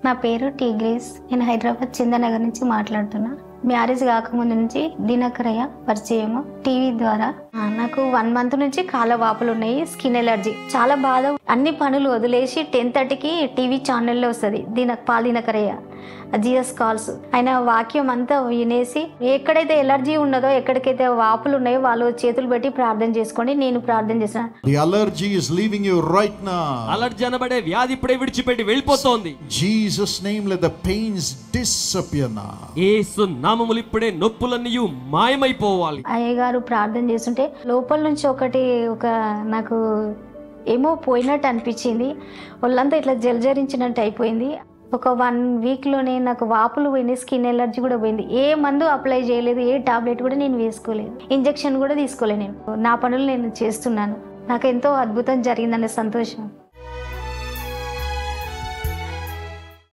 నా పేరు tea grace. నేను హైదరాబాద్ చందనగర్ నుంచి మాట్లాడుతున్నా. మ్యారేజ్ కాకముందు నుంచి దినకరయ్య పరిచయము టీవీ ద్వారా. నాకు 1 మంత్ నుంచి కాళ్ళ వాపులు ఉన్నాయి, స్కిన్ ఎలర్జీ, చాలా బాధ. అన్ని పనులు వదిలేసి 10:30కి టీవీ ఛానల్లో వస్తుంది దినకరయ్య జిఎస్ కాల్స్. ఆయన వాక్యం అంతా వినేసి ఎక్కడైతే ఎలర్జీ ఉన్నదో, ఎక్కడికైతే వాపులు ఉన్నాయో వాళ్ళు చేతులు పెట్టి ప్రార్థన చేసుకోండి. నేను ప్రార్థన చేశాను. The allergy is leaving you right now. Allergy అనబడే వ్యాధి ఇప్పుడే విడిచిపెట్టి వెళ్ళిపోతోంది. Jesus name, let the pains disappear now. యేసు నామములో ఇప్పుడే నొప్పులన్నీ మాయమైపోవాలి. అయ్యగారు ప్రార్థన చేస్తుంటే లోపల నుంచి ఒక నాకు ఏమో పోయినట్టు అనిపించింది. ఒళ్ళంతా ఇట్లా జలజరించినట్టు అయిపోయింది. ఒక 1 వీక్లోనే నాకు వాపులు పోయినాయి, స్కిన్ ఎలర్జీ కూడా పోయింది. ఏ మందు అప్లై చేయలేదు, ఏ టాబ్లెట్ కూడా నేను వేసుకోలేదు, ఇంజెక్షన్ కూడా తీసుకోలేదు. నేను నా పనులు నేను చేస్తున్నాను. నాకు ఎంతో అద్భుతం జరిగిందనే సంతోషం.